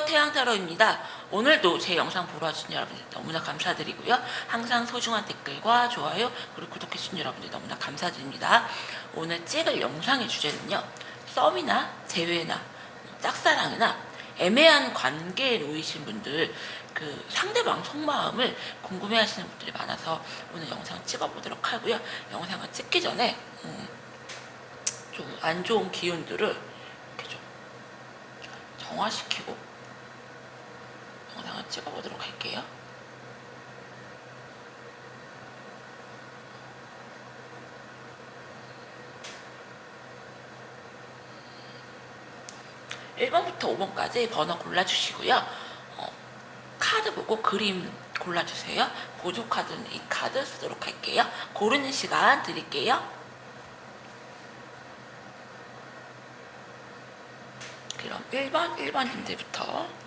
안녕하세요, 태양타로입니다. 오늘도 제 영상 보러 와주신 여러분들 너무나 감사드리고요. 항상 소중한 댓글과 좋아요 그리고 구독해주신 여러분들 너무나 감사드립니다. 오늘 찍을 영상의 주제는요, 썸이나 재회나 짝사랑이나 애매한 관계에 놓이신 분들, 그 상대방 속마음을 궁금해하시는 분들이 많아서 오늘 영상 찍어보도록 하고요. 영상을 찍기 전에 좀 안 좋은 기운들을 이렇게 좀 정화시키고 영상을 찍어보도록 할게요. (1번부터) (5번까지) 번호 골라주시고요. 카드 보고 그림 골라주세요. 보조카드는 이 카드 쓰도록 할게요. 고르는 시간 드릴게요. 그럼 1번님들부터.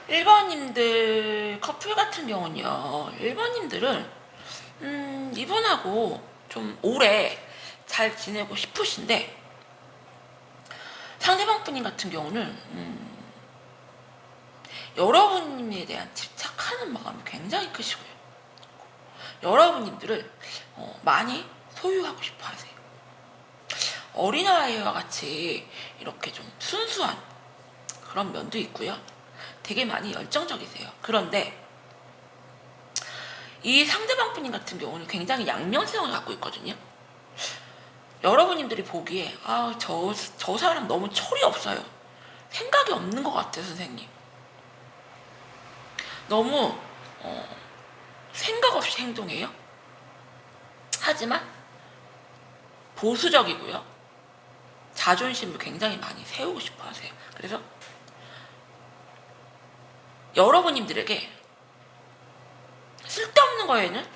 (1번님들) 커플 같은 경우는요, 1번님들은 이분하고 좀 오래 잘 지내고 싶으신데, 상대방 분인 같은 경우는 여러분에 대한 집착하는 마음이 굉장히 크시고요. 여러분님들을 많이 소유하고 싶어 하세요. 어린아이와 같이 이렇게 좀 순수한 그런 면도 있고요. 되게 많이 열정적이세요. 그런데 이 상대방 분인 같은 경우는 굉장히 양면성을 갖고 있거든요. 여러분님들이 보기에 저 사람 너무 철이 없어요, 생각이 없는 것 같아요, 선생님. 너무 생각 없이 행동해요. 하지만 보수적이고요. 자존심을 굉장히 많이 세우고 싶어 하세요. 그래서 여러분님들에게 쓸데없는 거에는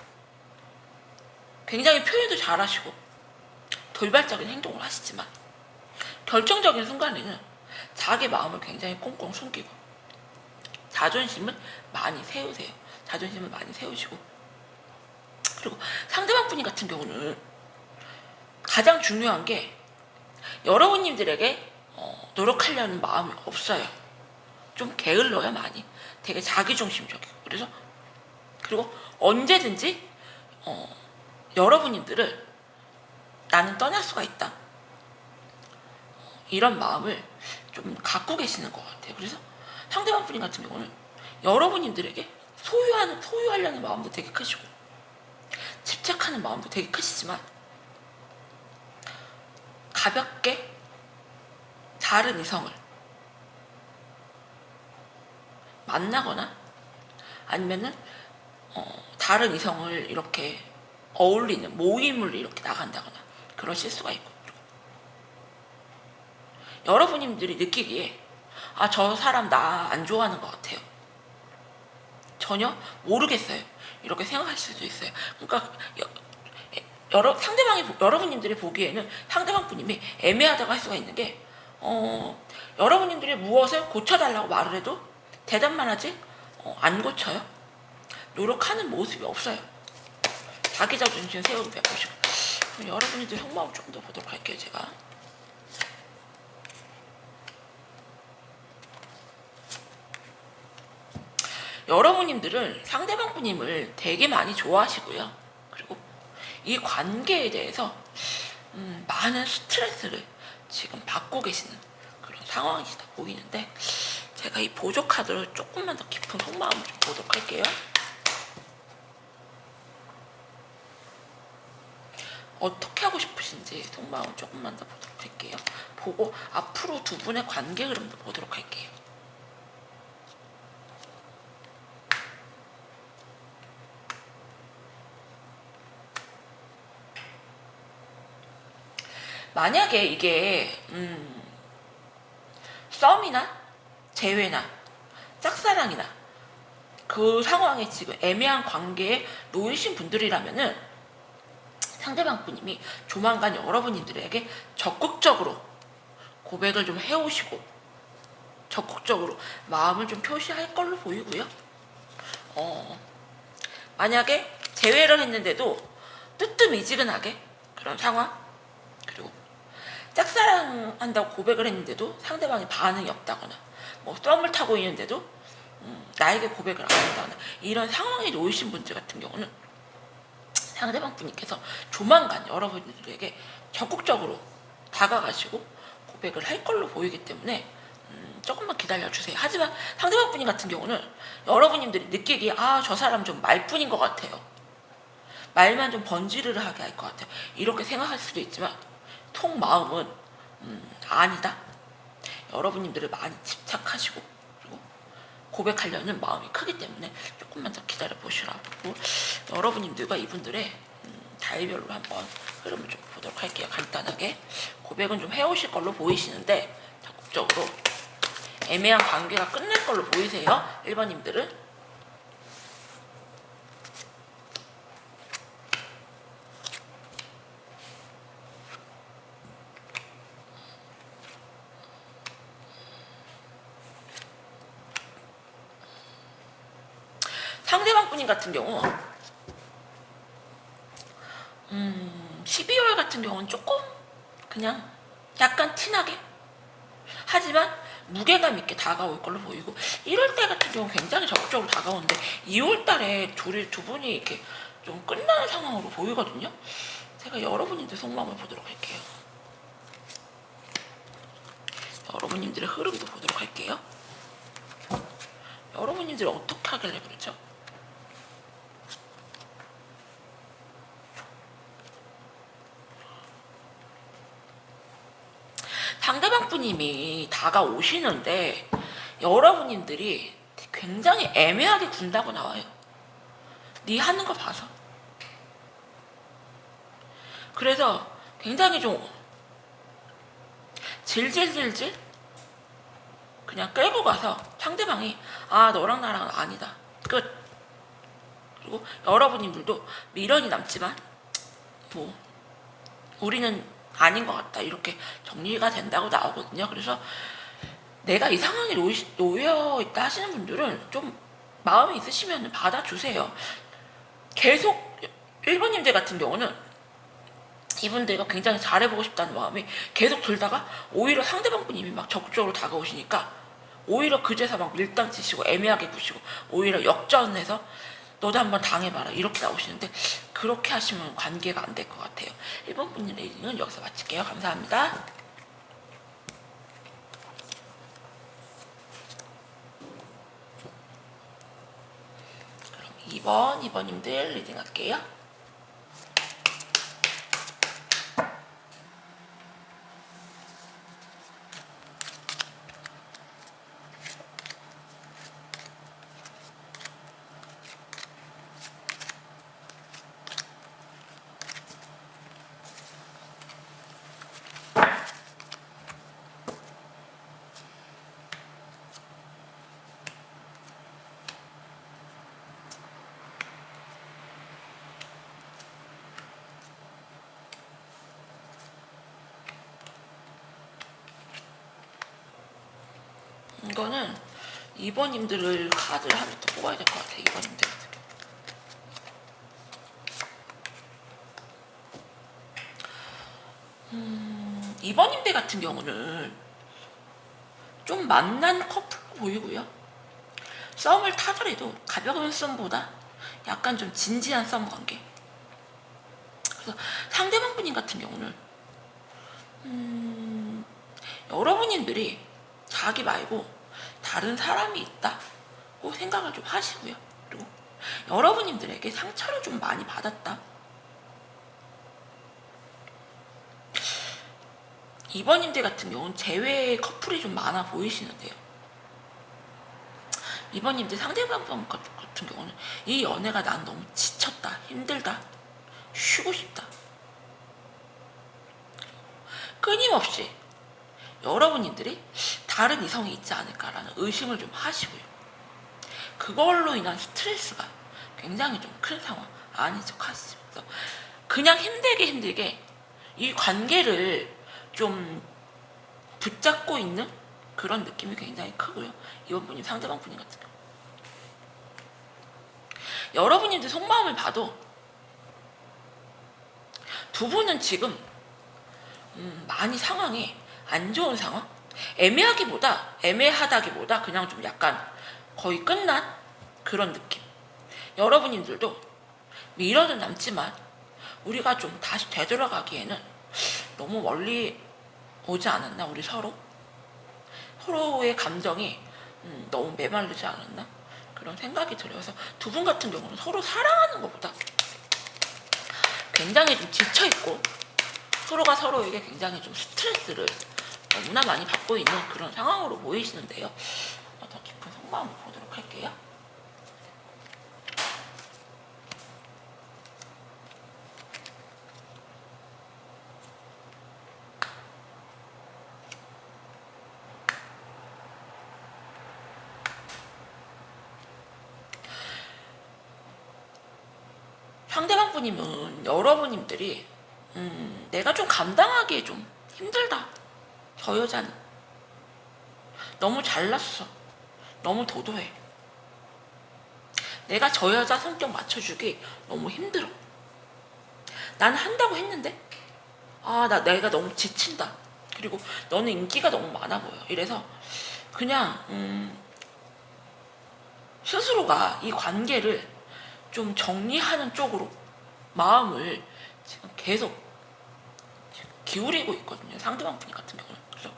굉장히 표현도 잘하시고 돌발적인 행동을 하시지만, 결정적인 순간에는 자기 마음을 굉장히 꽁꽁 숨기고 자존심을 많이 세우세요. 자존심을 많이 세우시고, 그리고 상대방 분이 같은 경우는 가장 중요한 게 여러분님들에게 노력하려는 마음이 없어요. 좀 게을러요, 많이. 되게 자기중심적이고. 그리고 언제든지 여러분님들을 나는 떠날 수가 있다, 이런 마음을 좀 갖고 계시는 것 같아요. 그래서 상대방 분인 같은 경우는 여러분님들에게 소유하려는 마음도 되게 크시고 집착하는 마음도 되게 크시지만, 가볍게 다른 이성을 만나거나 아니면은 다른 이성을 이렇게 어울리는 모임을 이렇게 나간다거나 그러실 수가 있고, 여러분님들이 느끼기에 저 사람 나 안 좋아하는 것 같아요, 전혀 모르겠어요, 이렇게 생각하실 수도 있어요. 그러니까 여러분님들이 보기에는 상대방 분님이 애매하다고 할 수가 있는 게, 여러분님들이 무엇을 고쳐달라고 말을 해도 대답만 하지 안 고쳐요. 노력하는 모습이 없어요. 자기 자존심 세우고 배우시고. 그럼 여러분들 속마음 좀 더 보도록 할게요, 제가. 여러분님들은 상대방 분님을 되게 많이 좋아하시고요. 그리고 이 관계에 대해서 많은 스트레스를 지금 받고 계시는 그런 상황이시다 보이는데, 제가 이 보조 카드를 조금만 더 깊은 속마음을 좀 보도록 할게요. 어떻게 하고 싶으신지 속마음 조금만 더 보도록 할게요. 보고 앞으로 두 분의 관계 흐름도 보도록 할게요. 만약에 이게 썸이나 재회나 짝사랑이나 그 상황에 지금 애매한 관계에 놓이신 분들이라면은 상대방 분님이 조만간 여러분들에게 적극적으로 고백을 좀 해오시고 적극적으로 마음을 좀 표시할 걸로 보이고요. 만약에 재회를 했는데도 뜨뜻미지근하게 그런 상황, 그리고 짝사랑한다고 고백을 했는데도 상대방이 반응이 없다거나 뭐 썸을 타고 있는데도 나에게 고백을 안 한다거나 이런 상황에 놓이신 분들 같은 경우는 상대방 분께서 조만간 여러분들에게 적극적으로 다가가시고 고백을 할 걸로 보이기 때문에 조금만 기다려주세요. 하지만 상대방 분님 같은 경우는 여러분들이 느끼기에 저 사람 좀 말뿐인 것 같아요. 말만 좀 번지르르하게 할 것 같아요. 이렇게 생각할 수도 있지만 속마음은 아니다. 여러분들을 많이 집착하시고 그리고 고백하려는 마음이 크기 때문에 조금만 더 기다려 보시라고 여러분들과 이분들의 달별로 한번 흐름을 좀 보도록 할게요. 간단하게 고백은 좀 해오실 걸로 보이시는데 적극적으로 애매한 관계가 끝낼 걸로 보이세요. 1번님들은. 상대방 분인 같은 경우 12월 같은 경우는 조금 그냥 약간 티나게 하지만 무게감 있게 다가올 걸로 보이고 1월달 같은 경우 굉장히 적극적으로 다가오는데 2월달에 두 분이 이렇게 좀 끝나는 상황으로 보이거든요. 제가 여러분님들 속마음을 보도록 할게요. 여러분님들의 흐름도 보도록 할게요. 여러분님들이 어떻게 하길래 그러죠? 상대방 분님이 다가오시는데 여러분님들이 굉장히 애매하게 군다고 나와요. 네 하는 거 봐서. 그래서 굉장히 좀 질질질질 그냥 끌고 가서 상대방이 너랑 나랑 아니다. 끝. 그리고 여러분들도 미련이 남지만 뭐 우리는 아닌 것 같다 이렇게 정리가 된다고 나오거든요. 그래서 내가 이 상황에 놓여 있다 하시는 분들은 좀 마음이 있으시면 받아주세요. 계속 1번님들 같은 경우는 이분들과 굉장히 잘해보고 싶다는 마음이 계속 들다가 오히려 상대방 분이 막 적극적으로 다가오시니까 오히려 그제서 막 밀당 치시고 애매하게 구시고 오히려 역전해서 너도 한번 당해봐라 이렇게 나오시는데 그렇게 하시면 관계가 안 될 것 같아요. 1번 분의 레이딩은 여기서 마칠게요. 감사합니다. 그럼 2번님들 리딩 할게요. 이거는 2번님들을 카드를 한 번 더 뽑아야 될 것 같아요. 2번님들. 2번님들 같은 경우는 좀 만난 커플로 보이고요. 썸을 타더라도 가벼운 썸보다 약간 좀 진지한 썸 관계. 그래서 상대방 분인 같은 경우는 여러분들이 자기 말고 다른 사람이 있다고 생각을 좀 하시고요. 그리고 여러분들에게 상처를 좀 많이 받았다. 2번님들 같은 경우는 재회 커플이 좀 많아 보이시는데요. 2번님들 상대방 같은 경우는 이 연애가 난 너무 지쳤다, 힘들다, 쉬고 싶다. 끊임없이 여러분들이 다른 이성이 있지 않을까라는 의심을 좀 하시고요. 그걸로 인한 스트레스가 굉장히 좀 큰 상황 아닌 척 하시면서 그냥 힘들게 이 관계를 좀 붙잡고 있는 그런 느낌이 굉장히 크고요. 이번 분님, 상대방 분님 같은 경우 여러분님들 속마음을 봐도 두 분은 지금 많이 상황이 안 좋은 상황? 애매하다기보다 그냥 좀 약간 거의 끝난 그런 느낌. 여러분님들도 미련은 남지만 우리가 좀 다시 되돌아가기에는 너무 멀리 오지 않았나? 우리 서로의 감정이 너무 메마르지 않았나? 그런 생각이 들어요. 그래서 두 분 같은 경우는 서로 사랑하는 것보다 굉장히 좀 지쳐있고 서로가 서로에게 굉장히 좀 스트레스를 너무나 많이 받고 있는 그런 상황으로 보이시는데요. 더 깊은 속마음을 보도록 할게요. 상대방 분이면 여러분님들이 내가 좀 감당하기에 좀 힘들다. 저 여자는 너무 잘났어. 너무 도도해. 내가 저 여자 성격 맞춰주기 너무 힘들어. 난 한다고 했는데 내가 너무 지친다. 그리고 너는 인기가 너무 많아 보여. 이래서 그냥 스스로가 이 관계를 좀 정리하는 쪽으로 마음을 지금 계속 기울이고 있거든요. 상대방 분이 같은 경우는. 그래서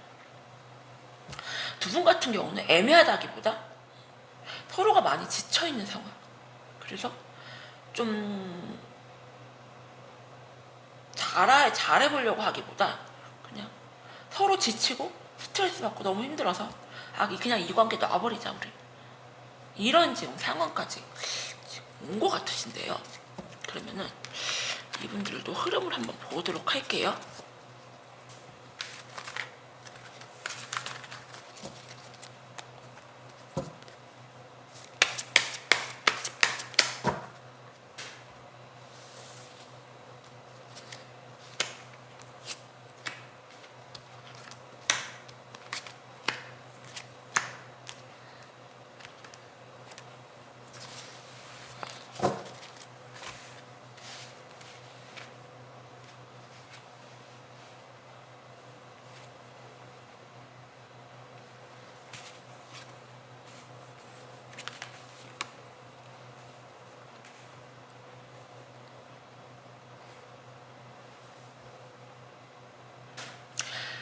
두 분 같은 경우는 애매하다기보다 서로가 많이 지쳐있는 상황. 그래서 좀 잘해보려고 하기보다 그냥 서로 지치고 스트레스 받고 너무 힘들어서 그냥 이 관계 놔버리자 우리. 이런 지금 상황까지 온 것 같으신데요. 그러면은 이분들도 흐름을 한번 보도록 할게요.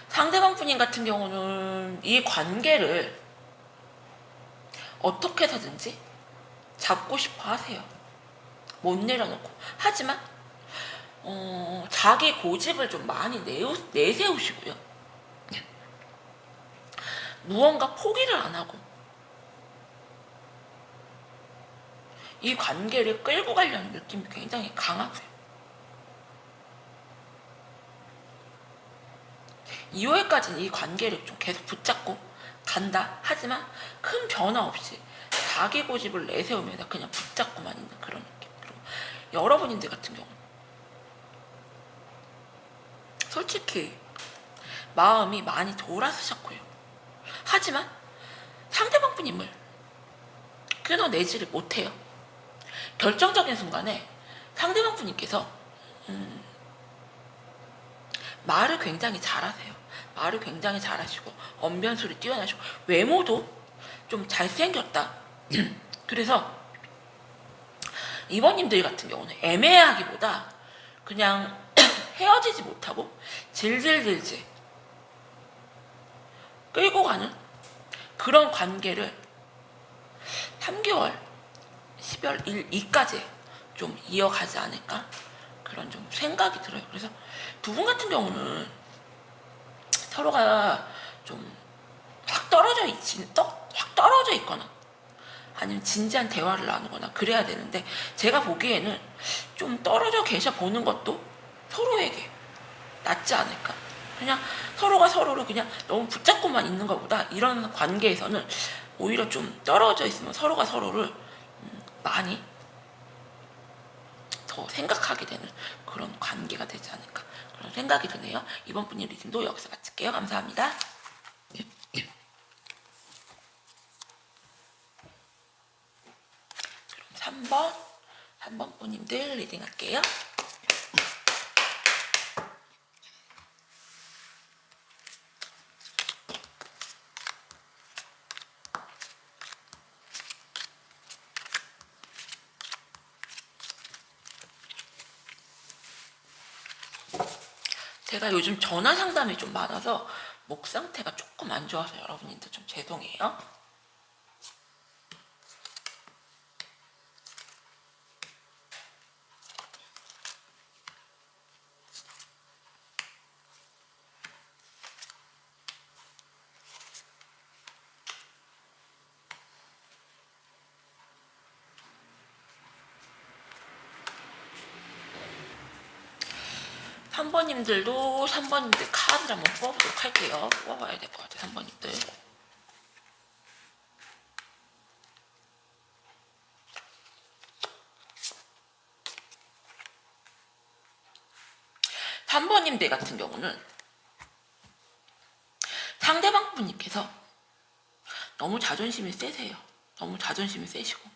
상대방 분인 같은 경우는 이 관계를 어떻게 해서든지 잡고 싶어 하세요. 못 내려놓고. 하지만 자기 고집을 좀 많이 내세우시고요. 무언가 포기를 안 하고 이 관계를 끌고 가려는 느낌이 굉장히 강하고요. 2월까지는 이 관계를 좀 계속 붙잡고 간다. 하지만 큰 변화 없이 자기 고집을 내세우면서 그냥 붙잡고만 있는 그런 느낌. 그리고 여러분들 같은 경우는 솔직히 마음이 많이 돌아서셨고요. 하지만 상대방 분임을 끊어내지를 못해요. 결정적인 순간에 상대방 분님께서 말을 굉장히 잘하세요. 말을 굉장히 잘하시고 언변술이 뛰어나시고 외모도 좀 잘생겼다. 그래서 이번님들 같은 경우는 애매하기보다 그냥 헤어지지 못하고 질질질질 끌고 가는 그런 관계를 3개월 12월 1일까지 좀 이어가지 않을까 그런 좀 생각이 들어요. 그래서 두 분 같은 경우는 서로가 좀 확 떨어져 있거나 아니면 진지한 대화를 나누거나 그래야 되는데, 제가 보기에는 좀 떨어져 계셔 보는 것도 서로에게 낫지 않을까. 그냥 서로가 서로를 그냥 너무 붙잡고만 있는 것보다 이런 관계에서는 오히려 좀 떨어져 있으면 서로가 서로를 많이 더 생각하게 되는 그런 관계가 되지 않을까, 그런 생각이 드네요. 이번 분의 리딩도 여기서 마칠게요. 감사합니다. 그럼 3번 분님들 리딩할게요. 제가 요즘 전화 상담이 좀 많아서 목 상태가 조금 안 좋아서 여러분인데 좀 죄송해요. 3번님들 카드를 한번 뽑아보도록 할게요. 뽑아봐야 될 것 같아요. 3번님들. 삼번님들 같은 경우는 상대방 분님께서 너무 자존심이 세세요. 너무 자존심이 세시고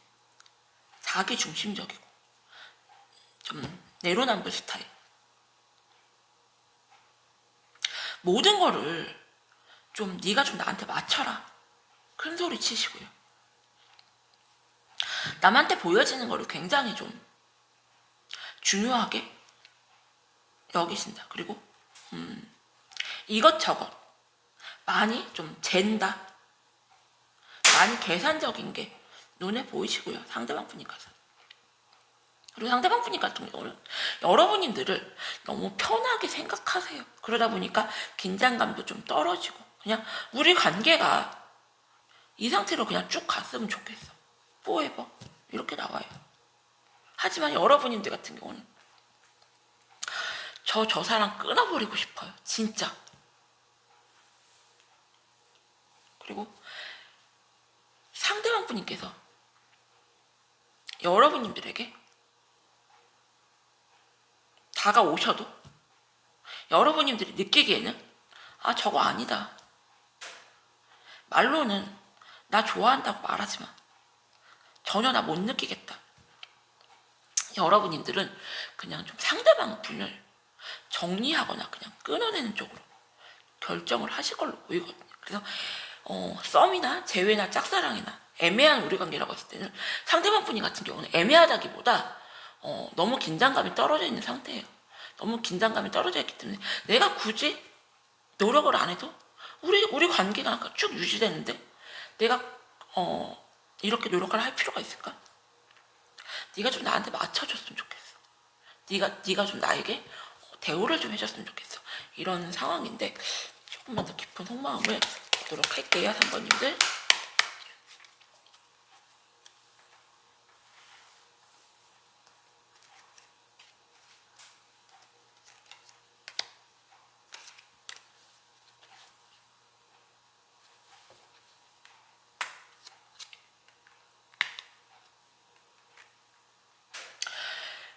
자기 중심적이고 좀 내로남불 스타일. 모든 거를 좀 네가 좀 나한테 맞춰라, 큰 소리 치시고요. 남한테 보여지는 거를 굉장히 좀 중요하게 여기신다. 그리고 이것저것 많이 좀 잰다, 많이 계산적인 게 눈에 보이시고요. 상대방 분이 가서. 그리고 상대방 분이 같은 경우는 여러분들을 너무 편하게 생각하세요. 그러다 보니까 긴장감도 좀 떨어지고 그냥 우리 관계가 이 상태로 그냥 쭉 갔으면 좋겠어. forever 이렇게 나와요. 하지만 여러분들 같은 경우는 저 사람 끊어버리고 싶어요. 진짜. 그리고 상대방 분께서 여러분들에게 다가오셔도 여러분들이 느끼기에는 아, 저거 아니다. 말로는 나 좋아한다고 말하지만 전혀 나 못 느끼겠다. 여러분들은 그냥 좀 상대방 분을 정리하거나 그냥 끊어내는 쪽으로 결정을 하실 걸로 보이거든요. 그래서 썸이나 재회나 짝사랑이나 애매한 우리 관계라고 했을 때는 상대방 분이 같은 경우는 애매하다기보다 너무 긴장감이 떨어져 있는 상태예요. 너무 긴장감이 떨어져 있기 때문에 내가 굳이 노력을 안 해도 우리 관계가 쭉 유지되는데 내가 이렇게 노력을 할 필요가 있을까? 네가 좀 나한테 맞춰줬으면 좋겠어. 네가 좀 나에게 대우를 좀 해줬으면 좋겠어. 이런 상황인데 조금만 더 깊은 속마음을 보도록 할게요. 3번님들.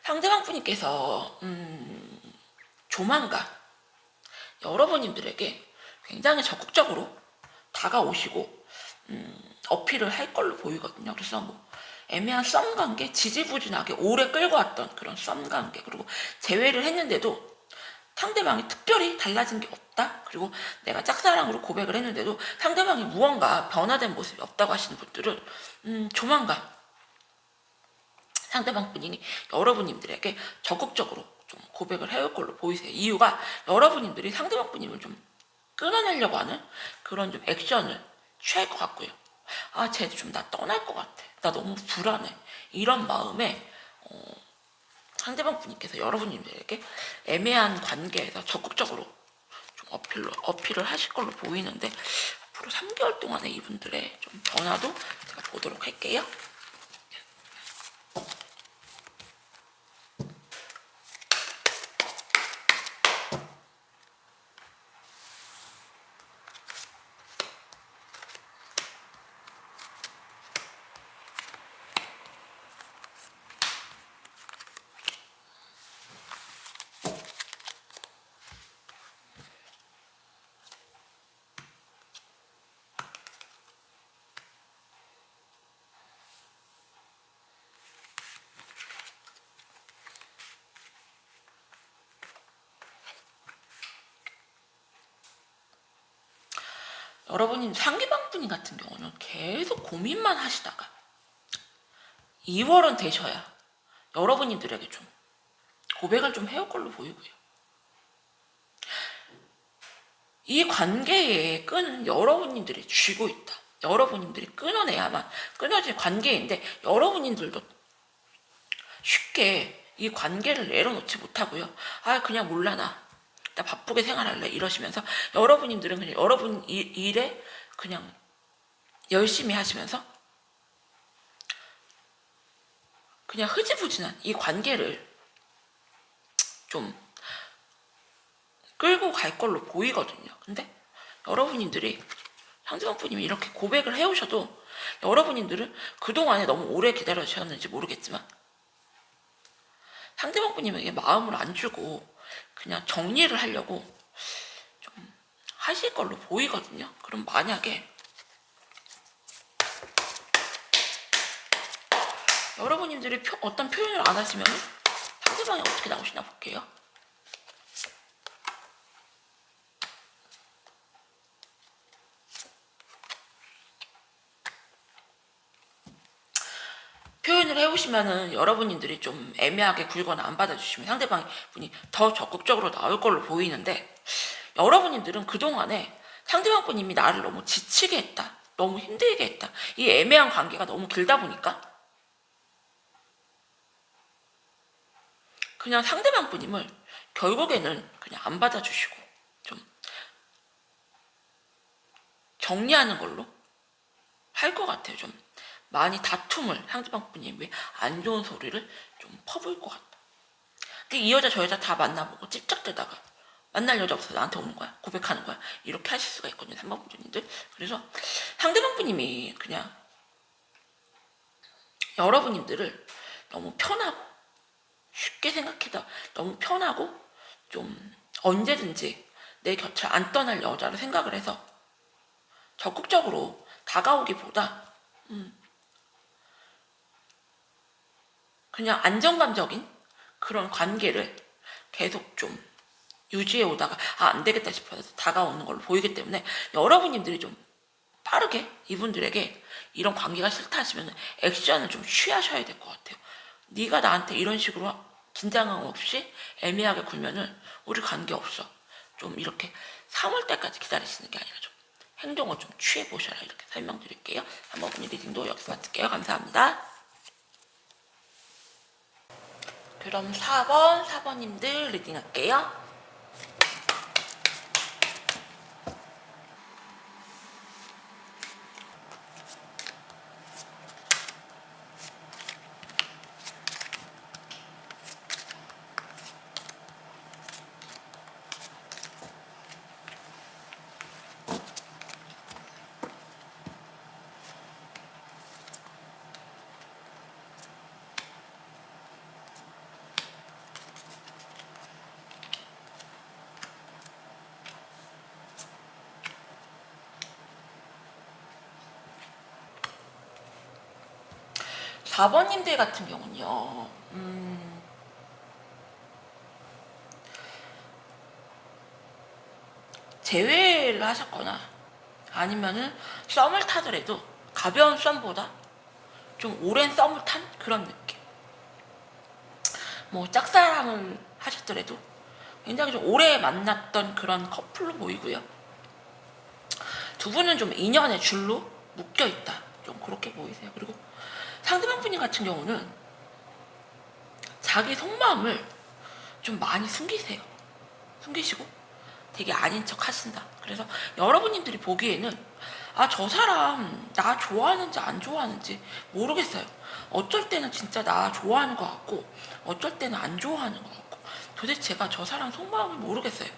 상대방 분께서 조만간 여러분들에게 굉장히 적극적으로 다가오시고 어필을 할 걸로 보이거든요. 그래서 뭐 애매한 썸 관계, 지지부진하게 오래 끌고 왔던 그런 썸 관계, 그리고 재회를 했는데도 상대방이 특별히 달라진 게 없다. 그리고 내가 짝사랑으로 고백을 했는데도 상대방이 무언가 변화된 모습이 없다고 하시는 분들은 조만간 상대방 분이 여러분들에게 적극적으로 좀 고백을 해올 걸로 보이세요. 이유가 여러분들이 상대방 분님을 좀 끊어내려고 하는 그런 좀 액션을 취할 것 같고요. 아, 쟤도 좀 나 떠날 것 같아. 나 너무 불안해. 이런 마음에 상대방 분께서 여러분들에게 애매한 관계에서 적극적으로 좀 어필을 하실 걸로 보이는데 앞으로 3개월 동안의 이분들의 좀 변화도 제가 보도록 할게요. 여러분이 상대방 분이 같은 경우는 계속 고민만 하시다가 2월은 되셔야 여러분들에게 좀 고백을 좀 해올 걸로 보이고요. 이 관계의 끈은 여러분들이 쥐고 있다. 여러분들이 끊어내야만 끊어질 관계인데 여러분들도 쉽게 이 관계를 내려놓지 못하고요. 그냥 몰라 나 바쁘게 생활할래 이러시면서 여러분들은 그냥 여러분 일에 그냥 열심히 하시면서 그냥 흐지부진한 이 관계를 좀 끌고 갈 걸로 보이거든요. 근데 여러분들이 상대방분님이 이렇게 고백을 해오셔도 여러분들은 그동안에 너무 오래 기다려주셨는지 모르겠지만 상대방분님에게 마음을 안 주고 그냥 정리를 하려고 좀 하실 걸로 보이거든요. 그럼 만약에 여러분들이 어떤 표현을 안 하시면 상대방이 어떻게 나오시나 볼게요. 표현을 해오시면은 여러분들이 좀 애매하게 굴거나 안 받아주시면 상대방분이 더 적극적으로 나올 걸로 보이는데 여러분들은 그동안에 상대방분이 나를 너무 지치게 했다. 너무 힘들게 했다. 이 애매한 관계가 너무 길다 보니까 그냥 상대방분임을 결국에는 그냥 안 받아주시고 좀 정리하는 걸로 할 것 같아요. 좀 많이 다툼을 상대방분이 안 좋은 소리를 좀 퍼부을 것 같다. 근데 이 여자 저 여자 다 만나보고 찝쩍대다가 만날 여자 없어서 나한테 오는 거야, 고백하는 거야, 이렇게 하실 수가 있거든요, 3번 분님들. 그래서 상대방분님이 그냥 여러분들을 너무 편하고 쉽게 생각해다 너무 편하고 좀 언제든지 내 곁을 안 떠날 여자를 생각을 해서 적극적으로 다가오기보다 그냥 안정감적인 그런 관계를 계속 좀 유지해 오다가 안 되겠다 싶어서 다가오는 걸로 보이기 때문에 여러분들이 좀 빠르게 이분들에게 이런 관계가 싫다 하시면 액션을 좀 취하셔야 될 것 같아요. 네가 나한테 이런 식으로 긴장감 없이 애매하게 굴면은 우리 관계 없어. 좀 이렇게 3월 달까지 기다리시는 게 아니라 좀 행동을 좀 취해 보셔라, 이렇게 설명드릴게요. 한번 분위 리딩도 여기서 마칠게요. 감사합니다. 그럼 4번님들 리딩 할게요. 4번님들 같은 경우는요, 재회를 하셨거나 아니면은 썸을 타더라도 가벼운 썸보다 좀 오랜 썸을 탄 그런 느낌. 뭐 짝사랑을 하셨더라도 굉장히 좀 오래 만났던 그런 커플로 보이고요. 두 분은 좀 인연의 줄로 묶여있다, 좀 그렇게 보이세요. 그리고 상대방 분님 같은 경우는 자기 속마음을 좀 많이 숨기세요. 숨기시고 되게 아닌 척 하신다. 그래서 여러분님들이 보기에는 저 사람 나 좋아하는지 안 좋아하는지 모르겠어요. 어쩔 때는 진짜 나 좋아하는 것 같고 어쩔 때는 안 좋아하는 것 같고 도대체가 저 사람 속마음을 모르겠어요.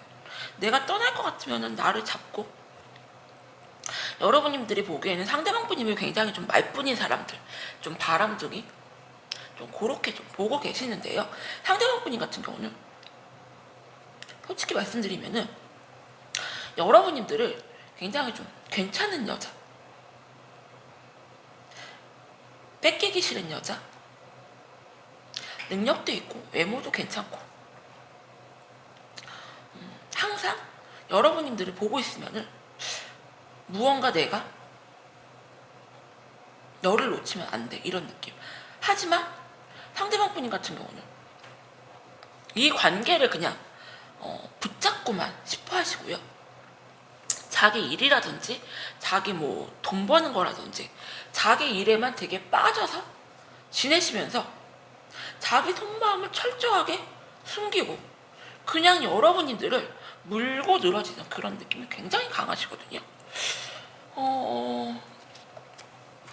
내가 떠날 것 같으면 나를 잡고 여러분님들이 보기에는 상대방 분님이 굉장히 좀 말뿐인 사람들, 좀 바람둥이, 좀 그렇게 좀 보고 계시는데요. 상대방 분님 같은 경우는 솔직히 말씀드리면은 여러분님들을 굉장히 좀 괜찮은 여자, 뺏기기 싫은 여자, 능력도 있고 외모도 괜찮고 항상 여러분님들을 보고 있으면은 무언가 내가 너를 놓치면 안 돼 이런 느낌. 하지만 상대방 분님 같은 경우는 이 관계를 그냥 붙잡고만 싶어 하시고요. 자기 일이라든지 자기 뭐 돈 버는 거라든지 자기 일에만 되게 빠져서 지내시면서 자기 속마음을 철저하게 숨기고 그냥 여러분들을 물고 늘어지는 그런 느낌이 굉장히 강하시거든요.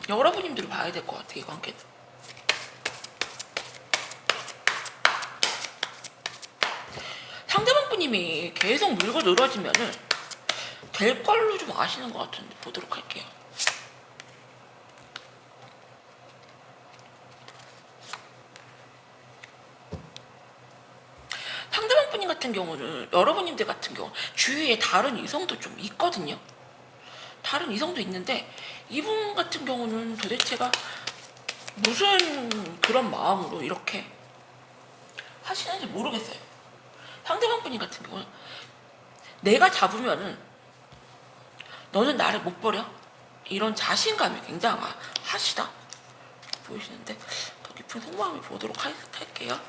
여러분들이 봐야 될 것 같아요, 이 관계는. 상대방 분님이 계속 물고 늘어지면은 될 걸로 좀 아시는 것 같은데 보도록 할게요. 상대방 분님 같은 경우는 여러분님들 같은 경우 주위에 다른 이성도 좀 있거든요. 다른 이성도 있는데 이분 같은 경우는 도대체가 무슨 그런 마음으로 이렇게 하시는지 모르겠어요. 상대방 분님 같은 경우는 내가 잡으면은 너는 나를 못 버려? 이런 자신감이 굉장하시다 보이시는데 더 깊은 속마음을 보도록 할게요.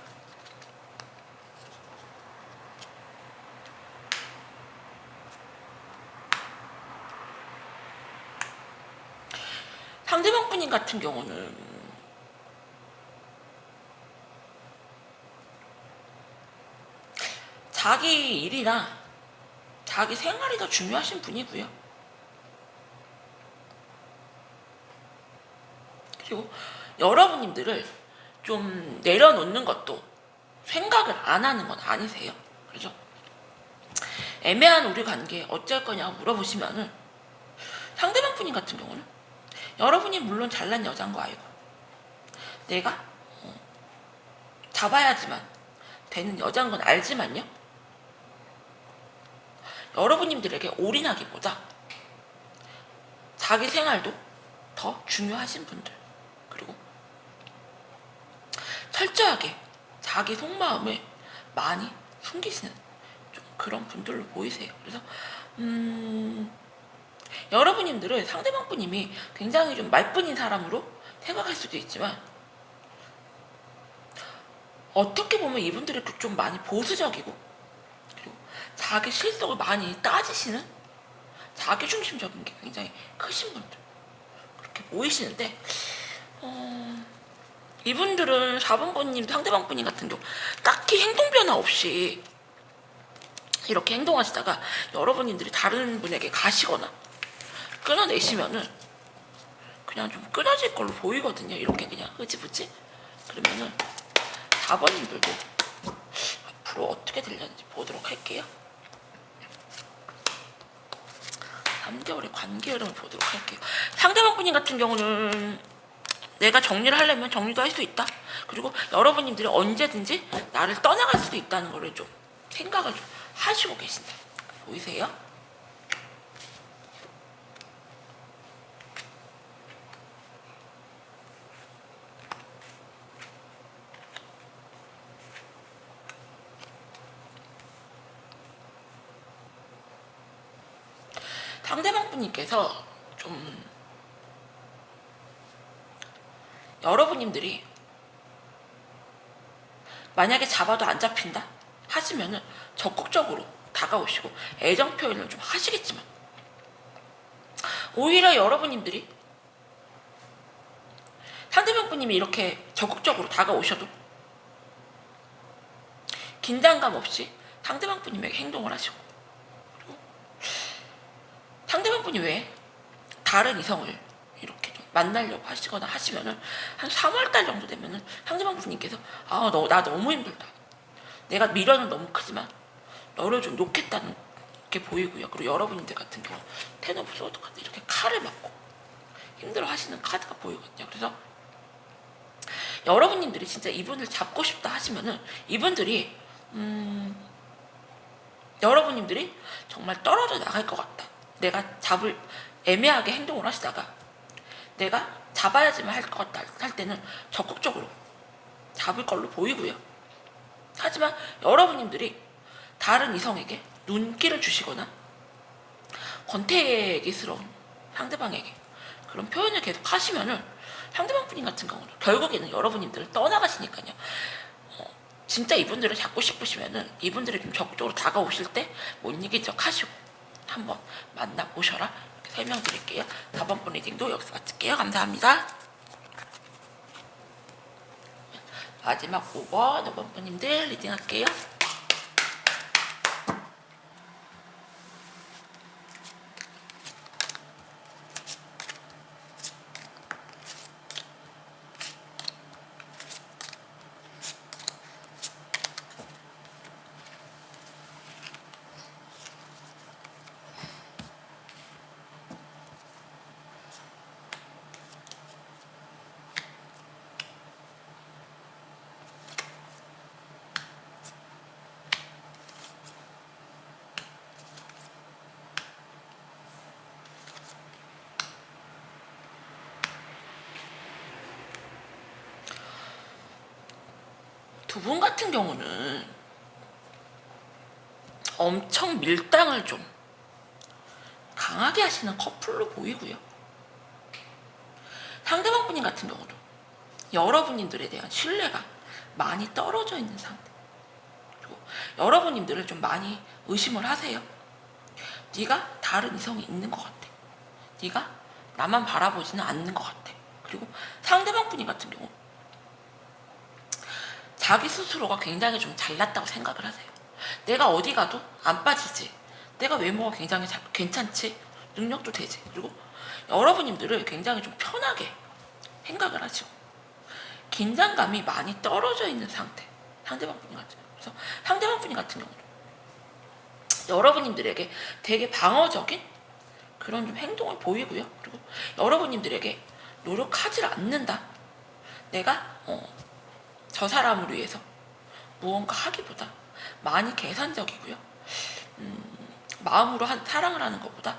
상대방 분님 같은 경우는 자기 일이나 자기 생활이 더 중요하신 분이고요. 그리고 여러분들을 좀 내려놓는 것도 생각을 안 하는 건 아니세요. 그래서 애매한 우리 관계 어쩔 거냐고 물어보시면은 상대방 분님 같은 경우는 여러분이 물론 잘난 여자인 거 알고 내가 잡아야지만 되는 여자인 건 알지만요. 여러분들에게 올인하기보다 자기 생활도 더 중요하신 분들, 그리고 철저하게 자기 속마음을 많이 숨기시는 좀 그런 분들로 보이세요. 그래서 여러분들은 상대방 분님이 굉장히 좀 말뿐인 사람으로 생각할 수도 있지만 어떻게 보면 이분들이 좀 많이 보수적이고 그리고 자기 실속을 많이 따지시는 자기중심적인 게 굉장히 크신 분들 그렇게 보이시는데 이분들은 4번님 상대방 분님 같은 경우 딱히 행동 변화 없이 이렇게 행동하시다가 여러분들이 다른 분에게 가시거나 끊어내시면은 그냥 좀 끊어질 걸로 보이거든요. 이렇게 그냥 흐지부지. 그러면은 4번님들도 앞으로 어떻게 되려는지 보도록 할게요. 3개월의 관계 흐름을 보도록 할게요. 상대방 분님 같은 경우는 내가 정리를 하려면 정리도 할 수 있다. 그리고 여러분들이 언제든지 나를 떠나갈 수도 있다는 거를 좀 생각을 좀 하시고 계신다. 보이세요? 상대방 분님께서 좀 여러분들이 만약에 잡아도 안 잡힌다 하시면은 적극적으로 다가오시고 애정 표현을 좀 하시겠지만 오히려 여러분들이 상대방 분님이 이렇게 적극적으로 다가오셔도 긴장감 없이 상대방 분님에게 행동을 하시고 상대방분이 왜 다른 이성을 이렇게 좀 만나려고 하시거나 하시면은 한 3월달 정도 되면은 상대방분님께서 나 너무 힘들다. 내가 미련은 너무 크지만 너를 좀 놓겠다는 게 보이고요. 그리고 여러분들 같은 경우 텐 오브 소드 카드 이렇게 칼을 맞고 힘들어 하시는 카드가 보이거든요. 그래서 여러분님들이 진짜 이분을 잡고 싶다 하시면은 이분들이 여러분님들이 정말 떨어져 나갈 것 같다. 내가 애매하게 행동을 하시다가 내가 잡아야지만 할 것 같다 할 때는 적극적으로 잡을 걸로 보이고요. 하지만 여러분님들이 다른 이성에게 눈길을 주시거나 권태기스러운 상대방에게 그런 표현을 계속 하시면은 상대방 분인 같은 경우는 결국에는 여러분님들을 떠나가시니까요. 진짜 이분들을 잡고 싶으시면은 이분들이 좀 적극적으로 다가오실 때 못 이기적 하시고 한번 만나보셔라. 이렇게 설명드릴게요. 4번 분 리딩도 여기서 마칠게요. 감사합니다. 마지막 5번, 5번 분님들 리딩할게요. 두 분 같은 경우는 엄청 밀당을 좀 강하게 하시는 커플로 보이고요. 상대방 분인 같은 경우도 여러분님들에 대한 신뢰가 많이 떨어져 있는 상태. 그리고 여러분님들을 좀 많이 의심을 하세요. 네가 다른 이성이 있는 것 같아. 네가 나만 바라보지는 않는 것 같아. 그리고 상대방 분인 같은 경우 자기 스스로가 굉장히 좀 잘났다고 생각을 하세요. 내가 어디 가도 안 빠지지. 내가 외모가 굉장히 괜찮지. 능력도 되지. 그리고 여러분님들을 굉장히 좀 편하게 생각을 하시고 긴장감이 많이 떨어져 있는 상태. 상대방 분이 같은 경우. 그래서 상대방 분이 같은 경우는 여러분님들에게 되게 방어적인 그런 좀 행동을 보이고요. 그리고 여러분님들에게 노력하지 않는다. 내가 저 사람을 위해서 무언가 하기보다 많이 계산적이고요. 마음으로 사랑을 하는 것보다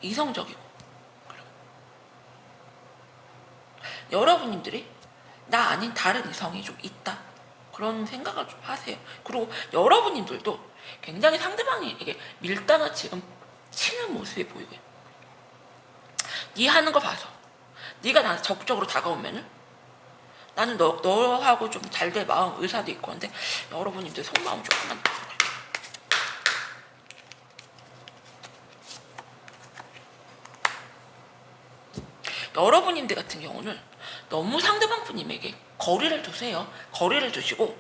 이성적이고, 그리고 여러분님들이 나 아닌 다른 이성이 좀 있다. 그런 생각을 좀 하세요. 그리고 여러분님들도 굉장히 상대방에게 밀당을 지금 치는 모습이 보이고요. 네 하는 거 봐서 네가 나한테 적극적으로 다가오면은 나는 너하고 좀 잘 될 마음 의사도 있고 한데 여러분님들 속마음 조금만 여러분님들 같은 경우는 너무 상대방 분님에게 거리를 두세요. 거리를 두시고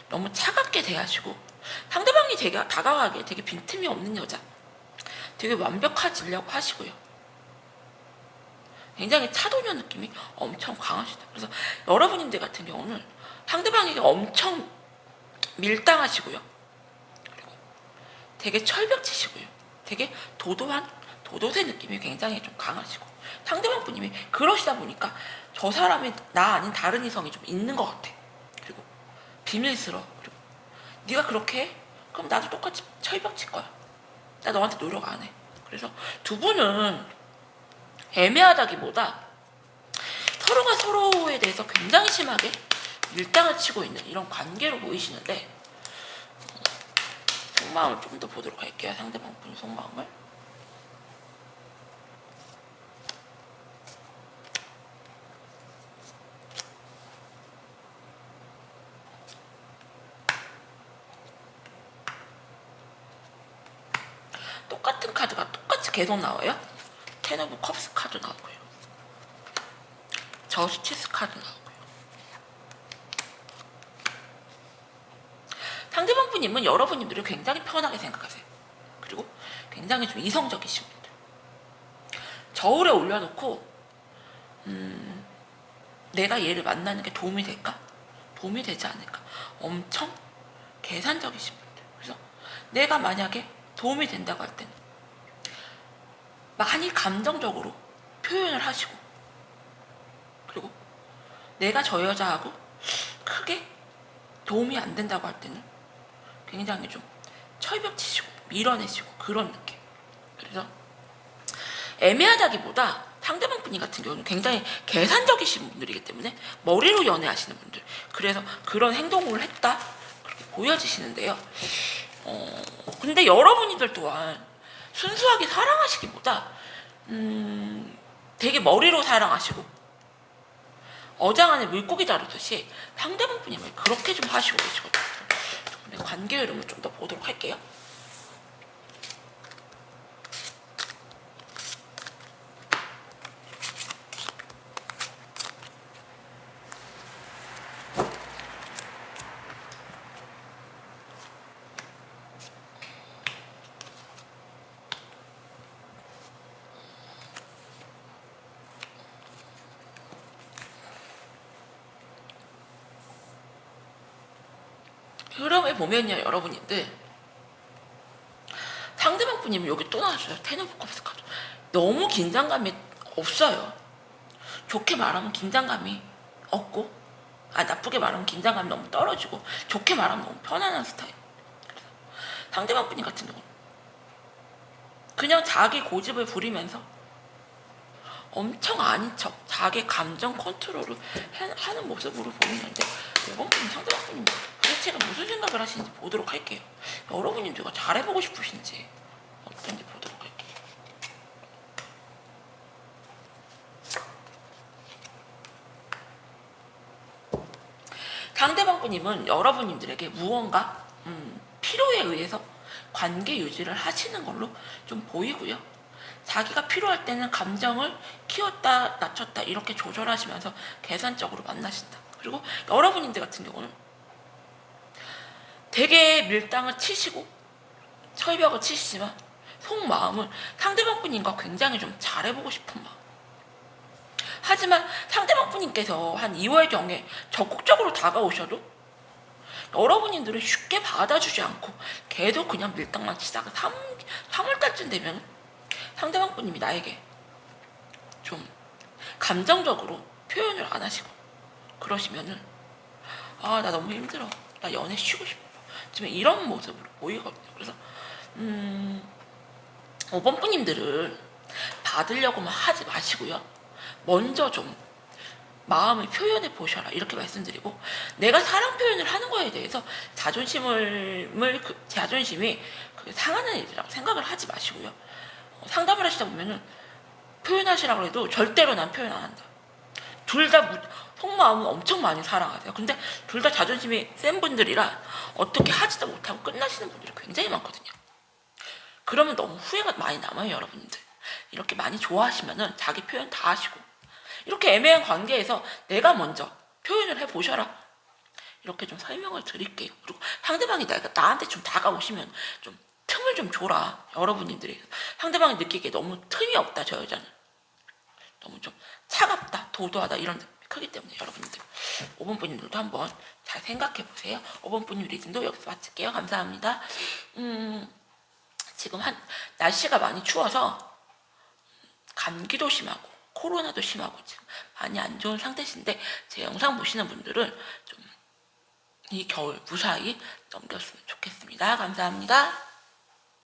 너무 차갑게 대하시고 상대방이 다가가기에 되게 빈틈이 없는 여자, 되게 완벽해지려고 하시고요. 굉장히 차도녀 느낌이 엄청 강하시다. 그래서 여러분님들 같은 경우는 상대방에게 엄청 밀당하시고요. 그리고 되게 철벽치시고요. 되게 도도새 느낌이 굉장히 좀 강하시고 상대방 분님이 그러시다 보니까 저 사람이 나 아닌 다른 이성이 좀 있는 것 같아. 그리고 비밀스러워. 그리고 네가 그렇게 해? 그럼 나도 똑같이 철벽칠 거야. 나 너한테 노력 안 해. 그래서 두 분은 애매하다기보다 서로가 서로에 대해서 굉장히 심하게 밀당을 치고 있는 이런 관계로 보이시는데 속마음을 좀 더 보도록 할게요. 상대방 분의 속마음을. 똑같은 카드가 똑같이 계속 나와요. 텐 오브 컵스 카드 나오고요. 저스티스 카드 나오고요. 상대방 분님은 여러분님들을 굉장히 편하게 생각하세요. 그리고 굉장히 좀 이성적이신 분들. 저울에 올려놓고 내가 얘를 만나는 게 도움이 될까? 도움이 되지 않을까? 엄청 계산적이신 분들. 그래서 내가 만약에 도움이 된다고 할 때는 많이 감정적으로 표현을 하시고, 그리고 내가 저 여자하고 크게 도움이 안 된다고 할 때는 굉장히 좀 철벽 치시고 밀어내시고 그런 느낌. 그래서 애매하다기보다 상대방 분이 같은 경우는 굉장히 계산적이신 분들이기 때문에 머리로 연애하시는 분들, 그래서 그런 행동을 했다 그렇게 보여지시는데요. 근데 여러분들 또한 순수하게 사랑하시기보다 되게 머리로 사랑하시고 어장 안에 물고기 다루듯이 상대방 분이 그렇게 좀 하시고 계시거든요. 관계 흐름을 좀 더 보도록 할게요. 흐름을 보면요, 여러분인데 상대방 분이면 여기 또 나왔어요. 텐 오브 컵스 카드. 너무 긴장감이 없어요. 좋게 말하면 긴장감이 없고, 나쁘게 말하면 긴장감이 너무 떨어지고, 좋게 말하면 너무 편안한 스타일. 그래서 상대방 분이 같은 경우는 그냥 자기 고집을 부리면서 엄청 아닌 척 자기 감정 컨트롤을 하는 모습으로 보이는데, 이번 분은 상대방 분이 도대체가 무슨 생각을 하시는지 보도록 할게요. 여러분이 누가 잘해보고 싶으신지 어떤지 보도록 할게요. 상대방 분님은 여러분님들에게 무언가 필요에 의해서 관계 유지를 하시는 걸로 좀 보이고요. 자기가 필요할 때는 감정을 키웠다 낮췄다 이렇게 조절하시면서 계산적으로 만나신다. 그리고 여러분들 같은 경우는 되게 밀당을 치시고 철벽을 치시지만 속마음은 상대방 분님과 굉장히 좀 잘해보고 싶은 마음. 하지만 상대방 분님께서 한 2월경에 적극적으로 다가오셔도 여러분들은 쉽게 받아주지 않고 계속 그냥 밀당만 치다가 3월달쯤 되면 상대방 분님이 나에게 좀 감정적으로 표현을 안 하시고 그러시면은 나 너무 힘들어, 나 연애 쉬고 싶어, 지금 이런 모습으로 보이거든요. 그래서 5번 분님들은 받으려고만 하지 마시고요, 먼저 좀 마음을 표현해 보셔라 이렇게 말씀드리고, 내가 사랑 표현을 하는 거에 대해서 자존심이 상하는 일이라고 생각을 하지 마시고요. 상담을 하시다 보면은 표현하시라고 해도 절대로 난 표현 안 한다. 둘 다 속마음은 엄청 많이 사랑하세요. 근데 둘 다 자존심이 센 분들이라 어떻게 하지도 못하고 끝나시는 분들이 굉장히 많거든요. 그러면 너무 후회가 많이 남아요, 여러분들. 이렇게 많이 좋아하시면은 자기 표현 다 하시고, 이렇게 애매한 관계에서 내가 먼저 표현을 해보셔라 이렇게 좀 설명을 드릴게요. 그리고 상대방이 나한테 좀 다가오시면 좀 틈을 좀 줘라. 여러분들이 상대방이 느끼기에 너무 틈이 없다, 저 여자는 너무 좀 차갑다, 도도하다 이런 느낌이 크기 때문에 여러분들 5번 분들도 한번 잘 생각해 보세요. 5번 분님 리딩도 여기서 마칠게요. 감사합니다. 지금 날씨가 많이 추워서 감기도 심하고 코로나도 심하고 지금 많이 안 좋은 상태신데, 제 영상 보시는 분들은 좀 이 겨울 무사히 넘겼으면 좋겠습니다. 감사합니다.